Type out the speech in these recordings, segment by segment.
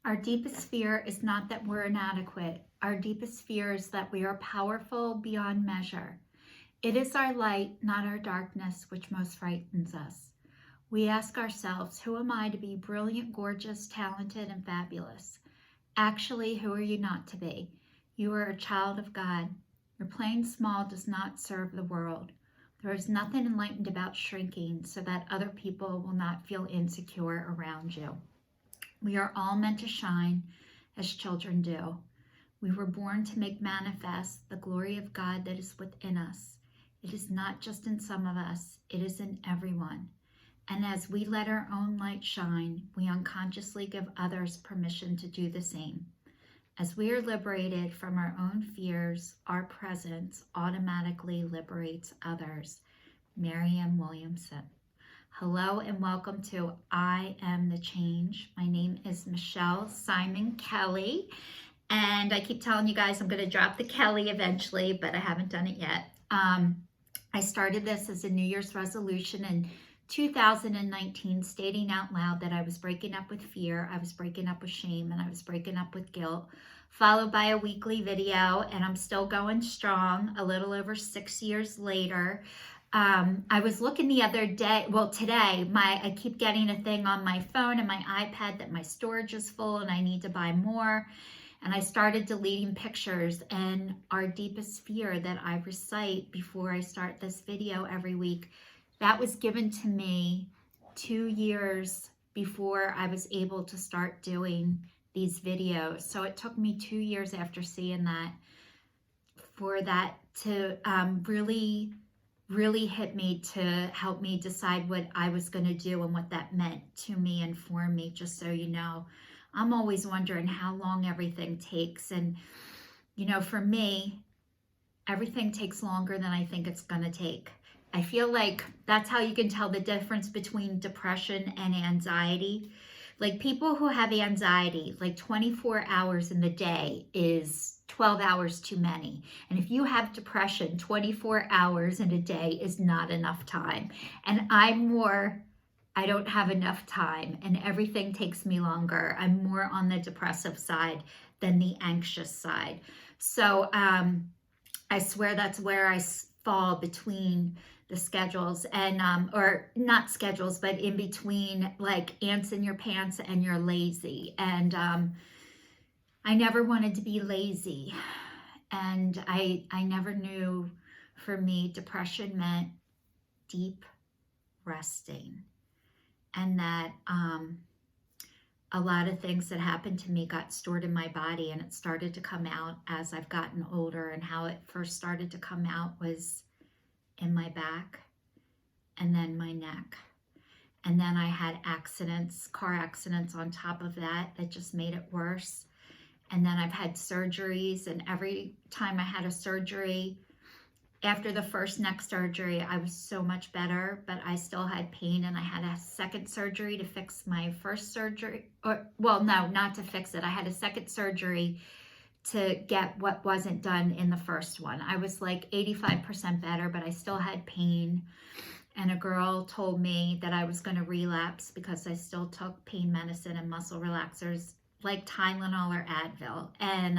Our deepest fear is not that we're inadequate. Our deepest fear is that we are powerful beyond measure. It is our light, not our darkness, which most frightens us. We ask ourselves, who am I to be brilliant, gorgeous, talented, and fabulous? Actually, who are you not to be? You are a child of God. Your playing small does not serve the world. There is nothing enlightened about shrinking so that other people will not feel insecure around you. We are all meant to shine as children do. We were born to make manifest the glory of God that is within us. It is not just in some of us, it is in everyone. And as we let our own light shine, we unconsciously give others permission to do the same. As we are liberated from our own fears, our presence automatically liberates others. Marianne Williamson. Hello and welcome to I Am the Change. My name is Michelle Simon Kelly, and I keep telling you guys I'm going to drop the Kelly eventually, but I haven't done it yet. I started this as a New Year's resolution in 2019, stating out loud that I was breaking up with fear, I was breaking up with shame, and I was breaking up with guilt, followed by a weekly video, and I'm still going strong a little over 6 years later. I was looking the other day, well today, I keep getting a thing on my phone and my iPad that my storage is full and I need to buy more. And I started deleting pictures, and our deepest fear that I recite before I start this video every week, that was given to me 2 years before I was able to start doing these videos. So it took me 2 years after seeing that for that to really hit me, to help me decide what I was going to do and what that meant to me and for me. Just so you know, I'm always wondering how long everything takes. And, you know, for me, everything takes longer than I think it's going to take. I feel like that's how you can tell the difference between depression and anxiety. Like people who have anxiety, like 24 hours in the day is 12 hours too many. And if you have depression, 24 hours in a day is not enough time. And I don't have enough time and everything takes me longer. I'm more on the depressive side than the anxious side. So I swear that's where I fall between the schedules, and or not schedules, but in between, like ants in your pants and you're lazy. And I never wanted to be lazy, and I never knew, for me, depression meant deep resting, and that a lot of things that happened to me got stored in my body, and it started to come out as I've gotten older. And how it first started to come out was in my back and then my neck. And then I had accidents, car accidents on top of that just made it worse. And then I've had surgeries, and every time I had a surgery, after the first neck surgery, I was so much better, but I still had pain, and I had a second surgery to fix my first surgery, or well, no, not to fix it. I had a second surgery to get what wasn't done in the first one. I was like 85% better, but I still had pain. And a girl told me that I was going to relapse because I still took pain medicine and muscle relaxers like Tylenol or Advil. And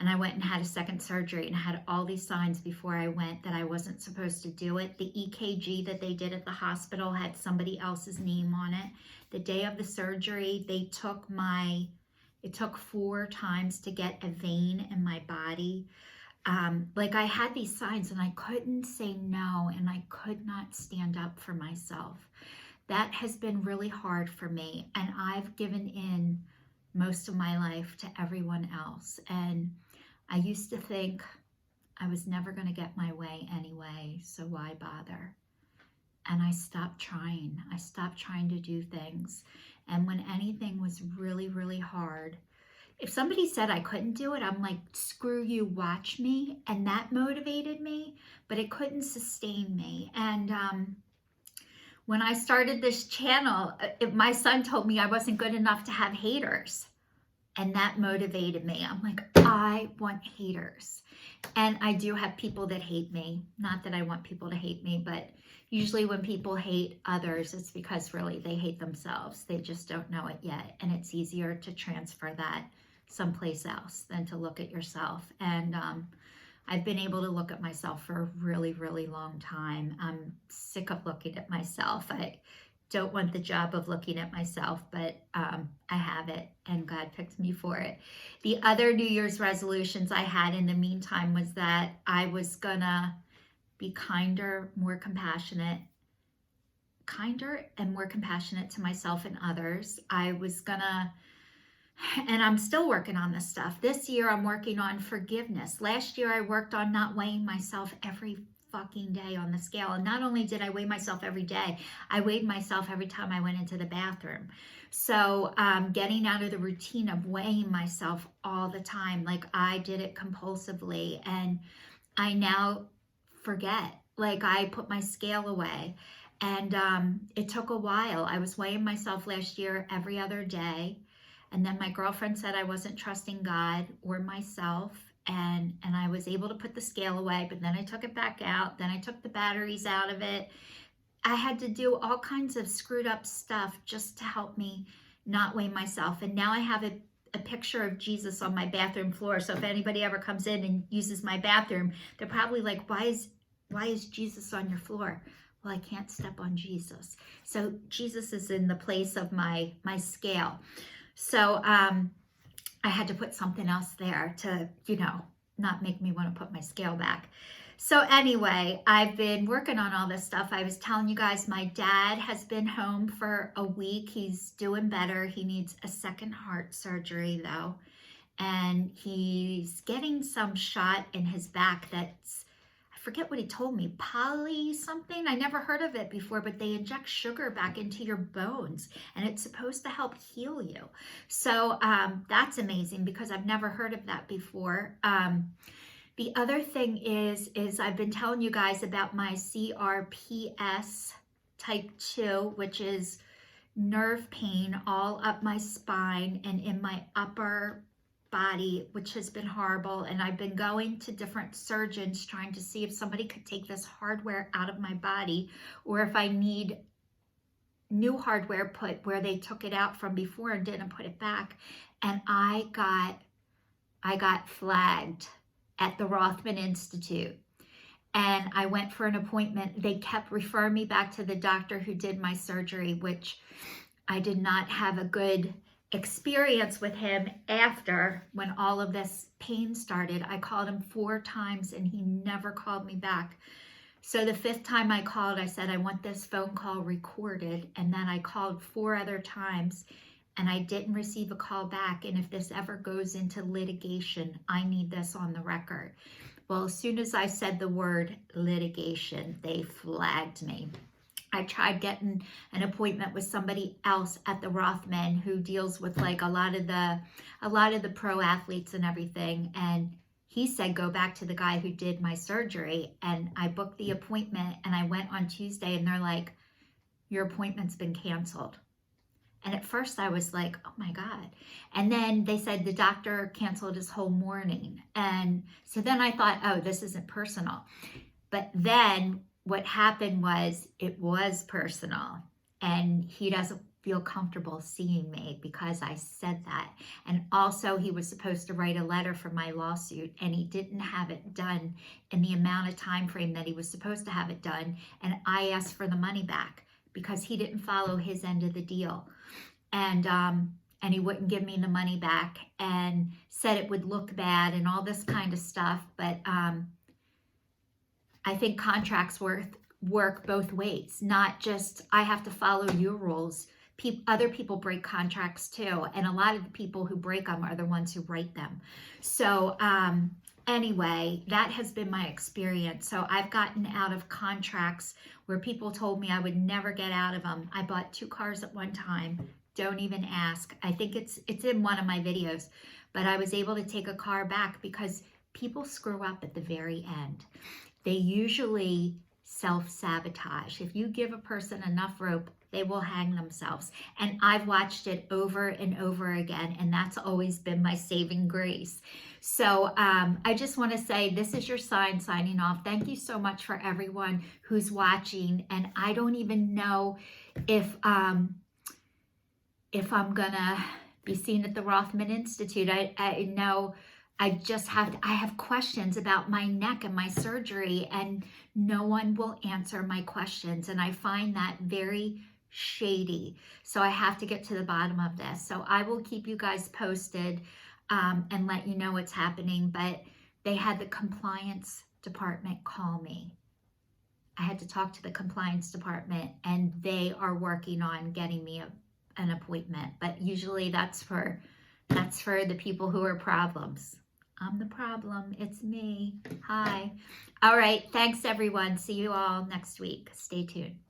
I went and had a second surgery, and I had all these signs before I went that I wasn't supposed to do it. The EKG that they did at the hospital had somebody else's name on it. The day of the surgery, it took 4 times to get a vein in my body. Like I had these signs and I couldn't say no, and I could not stand up for myself. That has been really hard for me, and I've given in most of my life to everyone else. And I used to think I was never going to get my way anyway, so why bother? And I stopped trying. I stopped trying to do things. And when anything was really, really hard, if somebody said I couldn't do it, I'm like, screw you, watch me. And that motivated me, but it couldn't sustain me. And when I started this channel, my son told me I wasn't good enough to have haters. And that motivated me. I'm like, I want haters. And I do have people that hate me. Not that I want people to hate me, but usually when people hate others, it's because really they hate themselves. They just don't know it yet. And it's easier to transfer that someplace else than to look at yourself. And I've been able to look at myself for a really, really long time. I'm sick of looking at myself. I don't want the job of looking at myself, but I have it, and God picked me for it. The other New Year's resolutions I had in the meantime was that I was gonna be kinder and more compassionate to myself and others. I was gonna, and I'm still working on this stuff. This year I'm working on forgiveness. Last year I worked on not weighing myself every fucking day on the scale. And not only did I weigh myself every day, I weighed myself every time I went into the bathroom. So getting out of the routine of weighing myself all the time, like I did it compulsively, and I now forget. Like I put my scale away, and it took a while. I was weighing myself last year every other day, and then my girlfriend said I wasn't trusting God or myself, and I was able to put the scale away, but then I took it back out. Then I took the batteries out of it. I had to do all kinds of screwed up stuff just to help me not weigh myself. And now I have a picture of Jesus on my bathroom floor. So if anybody ever comes in and uses my bathroom, they're probably like, why is Jesus on your floor? Well, I can't step on Jesus. So Jesus is in the place of my scale. So I had to put something else there to, not make me want to put my scale back. So anyway, I've been working on all this stuff. I was telling you guys, my dad has been home for a week. He's doing better. He needs a second heart surgery though. And he's getting some shot in his back that's, I forget what he told me, poly something. I never heard of it before, but they inject sugar back into your bones and it's supposed to help heal you. So that's amazing because I've never heard of that before. The other thing is I've been telling you guys about my CRPS type 2, which is nerve pain all up my spine and in my upper body, which has been horrible. And I've been going to different surgeons trying to see if somebody could take this hardware out of my body, or if I need new hardware put where they took it out from before and didn't put it back. And I got flagged at the Rothman Institute. And I went for an appointment. They kept referring me back to the doctor who did my surgery, which I did not have a good experience with him after, when all of this pain started. I called him 4 times and he never called me back. So the 5th time I called, I said, I want this phone call recorded. And then I called 4 other times and I didn't receive a call back. And if this ever goes into litigation, I need this on the record. Well, as soon as I said the word litigation, they flagged me. I tried getting an appointment with somebody else at the Rothman who deals with like a lot of the pro athletes and everything. And he said, go back to the guy who did my surgery. And I booked the appointment and I went on Tuesday and they're like, your appointment's been canceled. And at first I was like, oh my God. And then they said the doctor canceled his whole morning. And so then I thought, oh, this isn't personal. But then what happened was it was personal. And he doesn't feel comfortable seeing me because I said that. And also he was supposed to write a letter for my lawsuit and he didn't have it done in the amount of time frame that he was supposed to have it done. And I asked for the money back because he didn't follow his end of the deal. And he wouldn't give me the money back and said it would look bad and all this kind of stuff. But I think contracts work both ways, not just I have to follow your rules. Other people break contracts too. And a lot of the people who break them are the ones who write them. So anyway, that has been my experience. So I've gotten out of contracts where people told me I would never get out of them. I bought 2 cars at one time. Don't even ask. I think it's in one of my videos, but I was able to take a car back because people screw up at the very end. They usually self-sabotage. If you give a person enough rope, they will hang themselves. And I've watched it over and over again, and that's always been my saving grace. So I just want to say, this is your sign signing off. Thank you so much for everyone who's watching. And I don't even know if I'm gonna be seen at the Rothman Institute. I know I have questions about my neck and my surgery, and no one will answer my questions. And I find that very shady. So I have to get to the bottom of this. So I will keep you guys posted and let you know what's happening. But they had the compliance department call me. I had to talk to the compliance department, and they are working on getting me an appointment. But usually that's for the people who are problems. I'm the problem. It's me. Hi. All right. Thanks, everyone. See you all next week. Stay tuned.